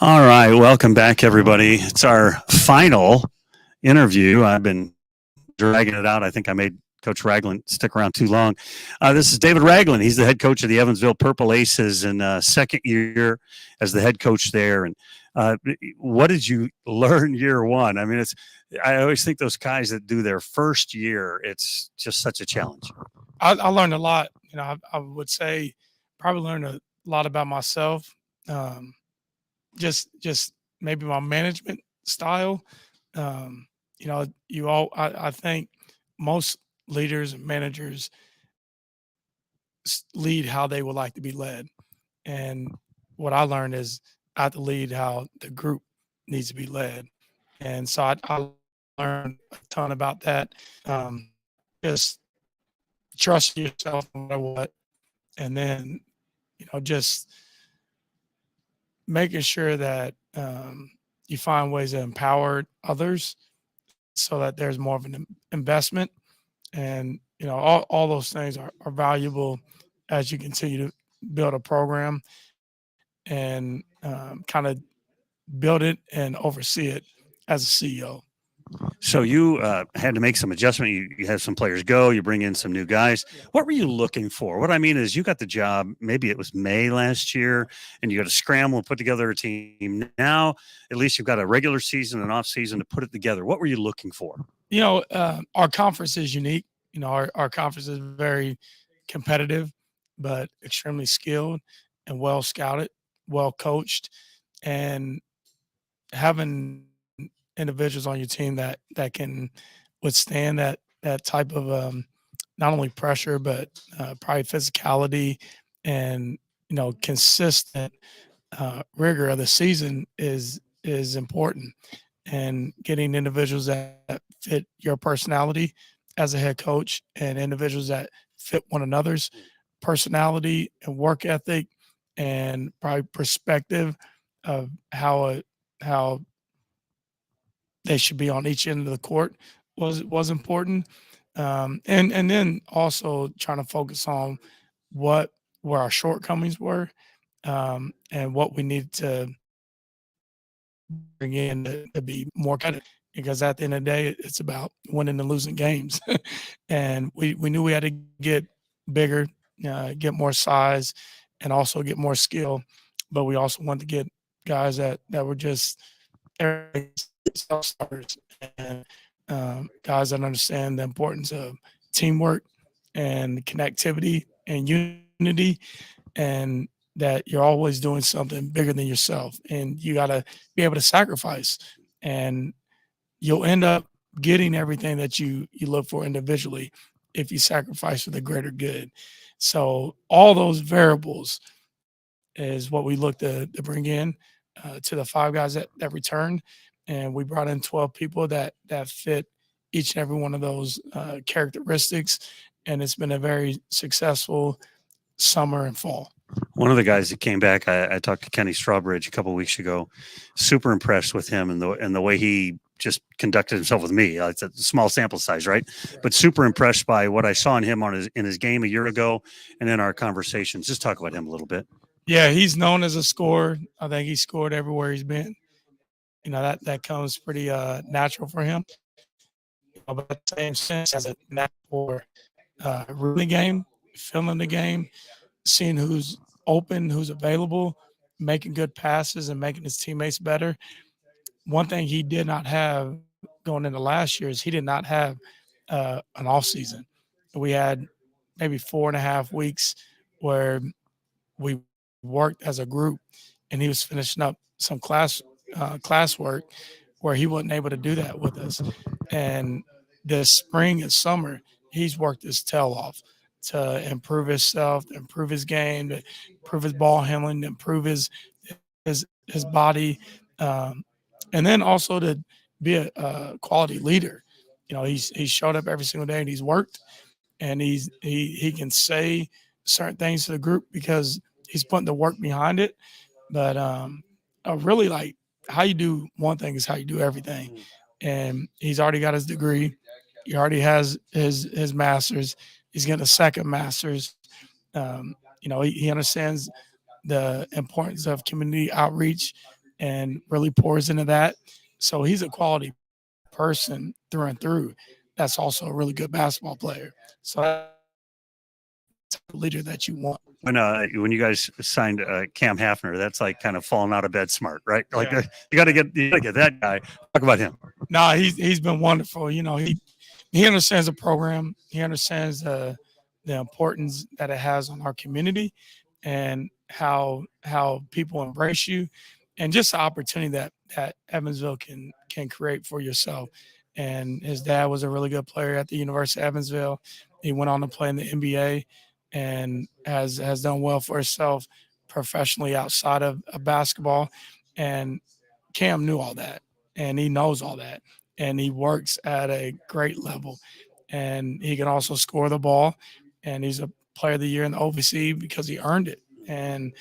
All right, welcome back, everybody. It's our final interview. I've been dragging it out. I think I made Coach Ragland stick around too long. This is David Ragland. He's the head coach of the Evansville Purple Aces in second year as the head coach there. And what did you learn year one? I mean, I always think those guys that do their first year, it's just such a challenge. I learned a lot. I would say probably learned a lot about myself. Just maybe my management style. I think most leaders and managers lead how they would like to be led. And what I learned is I have to lead how the group needs to be led. And so I learned a ton about that. Just trust yourself no matter what. And then, just making sure that you find ways to empower others so that there's more of an investment. And, all those things are valuable as you continue to build a program and kind of build it and oversee it as a CEO. So you had to make some adjustment. You have some players go. You bring in some new guys. What were you looking for? What I mean is, you got the job. Maybe it was May last year, and you got to scramble and put together a team. Now, at least you've got a regular season and off season to put it together. What were you looking for? Our conference is unique. Our conference is very competitive, but extremely skilled and well scouted, well coached, and having individuals on your team that can withstand that type of not only pressure but probably physicality and consistent rigor of the season is important. And getting individuals that fit your personality as a head coach and individuals that fit one another's personality and work ethic and probably perspective of how they should be on each end of the court was important. And then also trying to focus on where our shortcomings were, and what we needed to bring in to be more competitive. Because at the end of the day, it's about winning and losing games. And we knew we had to get bigger, get more size, and also get more skill. But we also wanted to get guys that were just self-starters and guys that understand the importance of teamwork and connectivity and unity, and that you're always doing something bigger than yourself, and you got to be able to sacrifice, and you'll end up getting everything that you look for individually if you sacrifice for the greater good. So all those variables is what we look to bring in to the 5 guys that returned. And we brought in 12 people that fit each and every one of those characteristics. And it's been a very successful summer and fall. One of the guys that came back, I talked to Kenny Strawbridge a couple of weeks ago. Super impressed with him and the way he just conducted himself with me. It's a small sample size, right? But super impressed by what I saw in him in his game a year ago, and in our conversations. Just talk about him a little bit. Yeah, he's known as a scorer. I think he scored everywhere he's been. That comes pretty natural for him. But at the same sense, as a natural reading the game, feeling the game, seeing who's open, who's available, making good passes, and making his teammates better. One thing he did not have going into last year is he did not have an off season. We had maybe 4.5 weeks where we worked as a group, and he was finishing up some classwork where he wasn't able to do that with us. And this spring and summer, he's worked his tail off to improve himself, to improve his game, to improve his ball handling, to improve his body, and then also to be a quality leader. He's showed up every single day and he's worked, and he can say certain things to the group because he's putting the work behind it. But really, like, how you do one thing is how you do everything. And he's already got his degree. He already has his master's. He's getting a second master's. He understands the importance of community outreach and really pours into that. So he's a quality person through and through. That's also a really good basketball player. So that's the type of leader that you want. When you guys signed Cam Hafner, that's like kind of falling out of bed smart, right? Like Yeah. you got to get that guy. Talk about him. No, he's been wonderful. He understands the program. He understands the importance that it has on our community, and how people embrace you, and just the opportunity that Evansville can create for yourself. And his dad was a really good player at the University of Evansville. He went on to play in the NBA, and has done well for himself professionally outside of basketball. And Cam knew all that, and he knows all that, and he works at a great level, and he can also score the ball, and he's a player of the year in the OVC because he earned it. And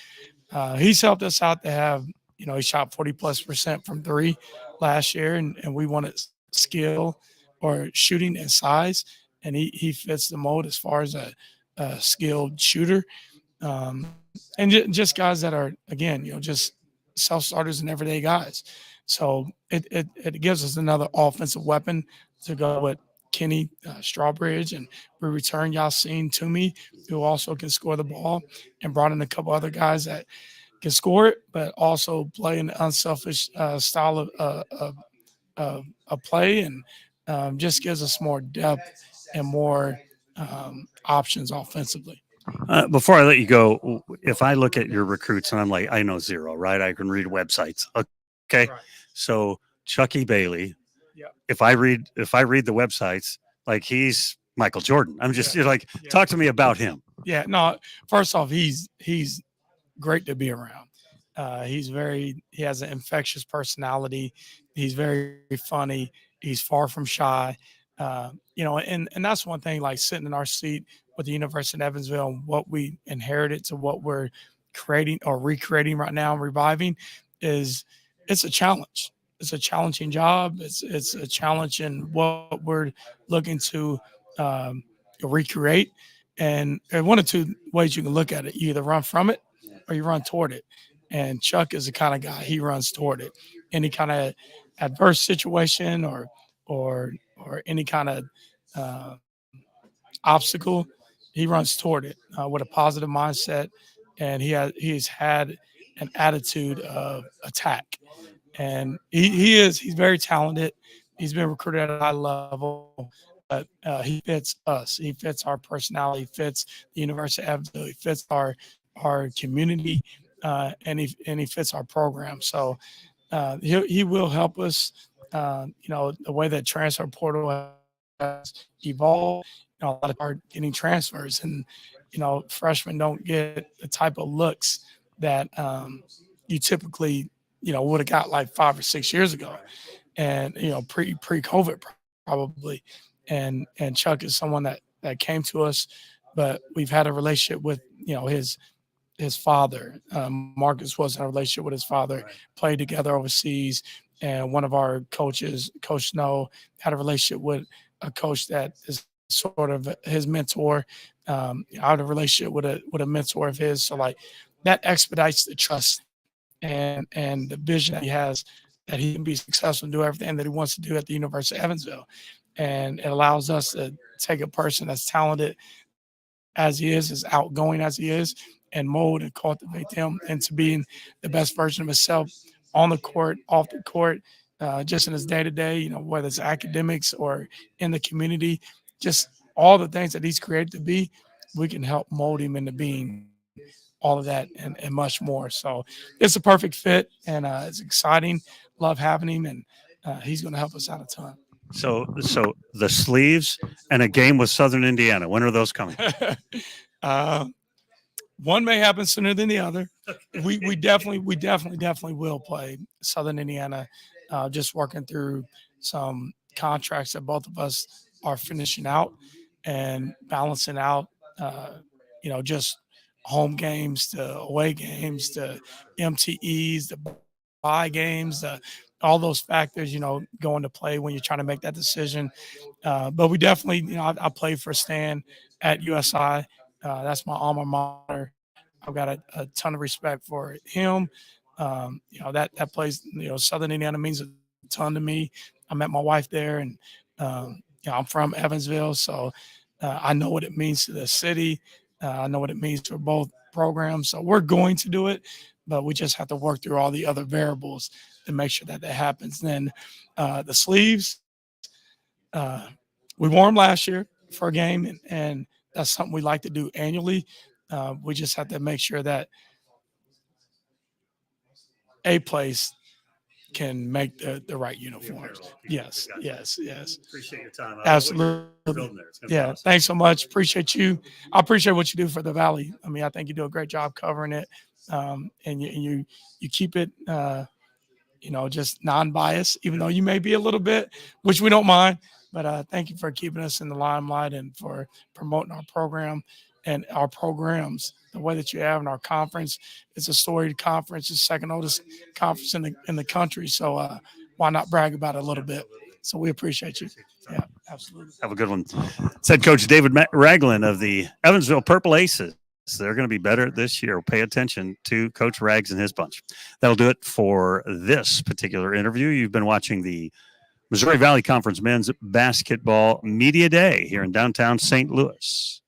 he's helped us out to have, he shot 40+% from three last year, and we wanted skill or shooting and size, and he fits the mold as far as a skilled shooter. And just guys that are, again, just self starters and everyday guys. So it gives us another offensive weapon to go with Kenny Strawbridge, and we return Yassine Toomey, who also can score the ball, and brought in a couple other guys that can score it, but also play an unselfish style of play, and just gives us more depth and more options offensively. Before I let you go, if I look at your recruits and I'm like, I know zero, right? I can read websites. Okay. Right. So Chucky Bailey, Yeah. if I read the websites, like he's Michael Jordan. I'm just Yeah. like, Yeah. talk to me about him. Yeah, no. First off, he's great to be around. He has an infectious personality. He's very funny. He's far from shy. And that's one thing. Like sitting in our seat with the University of Evansville, and what we inherited to what we're creating or recreating right now and reviving, is it's a challenge. It's a challenging job. It's a challenge in what we're looking to recreate. And there are one or two ways you can look at it. You either run from it or you run toward it. And Chuck is the kind of guy, he runs toward it. Any kind of adverse situation or any kind of uh, obstacle, he runs toward it with a positive mindset, and he's had an attitude of attack. And he's very talented. He's been recruited at a high level, but he fits us. He fits our personality. Fits the University of Evansville. He fits our community, and he fits our program. So he will help us. The way that transfer portal has evolved, a lot of are getting transfers, and freshmen don't get the type of looks that you typically would have got like 5 or 6 years ago, and pre COVID probably. And Chuck is someone that came to us, but we've had a relationship with his father. Marcus was in a relationship with his father, played together overseas. And one of our coaches, Coach Snow, had a relationship with a coach that is sort of his mentor. I had a relationship with a mentor of his. So like that expedites the trust and the vision that he has, that he can be successful and do everything that he wants to do at the University of Evansville. And it allows us to take a person that's talented as he is as outgoing as he is, and mold and cultivate them into being the best version of himself on the court, off the court, just in his day to day, whether it's academics or in the community, just all the things that he's created to be, we can help mold him into being all of that and much more. So it's a perfect fit, and it's exciting. Love having him, and he's going to help us out a ton. So the sleeves and a game with Southern Indiana. When are those coming? One may happen sooner than the other. We definitely will play Southern Indiana. Just working through some contracts that both of us are finishing out and balancing out. Just home games to away games to MTEs to buy games, all those factors, go into play when you're trying to make that decision. But we definitely, I played for Stan at USI. That's my alma mater. I've got a ton of respect for him. That place, Southern Indiana means a ton to me. I met my wife there, and I'm from Evansville, so I know what it means to the city. I know what it means for both programs. So we're going to do it, but we just have to work through all the other variables to make sure that happens. Then the sleeves, we wore them last year for a game, and that's something we like to do annually. We just have to make sure that a place can make the right uniforms. Yes. Appreciate your time. Absolutely. Yeah. Awesome. Thanks so much. Appreciate you. I appreciate what you do for the Valley. I mean, I think you do a great job covering it. And you keep it, just non-biased, even though you may be a little bit, which we don't mind. But thank you for keeping us in the limelight and for promoting our program and our programs the way that you have in our conference. It's a storied conference, it's the second oldest conference in the country. So why not brag about it a little bit? So we appreciate you. Yeah, absolutely. Have a good one. Said Coach David Ragland of the Evansville Purple Aces. They're going to be better this year. Pay attention to Coach Rags and his bunch. That'll do it for this particular interview. You've been watching the Missouri Valley Conference Men's Basketball Media Day here in downtown St. Louis.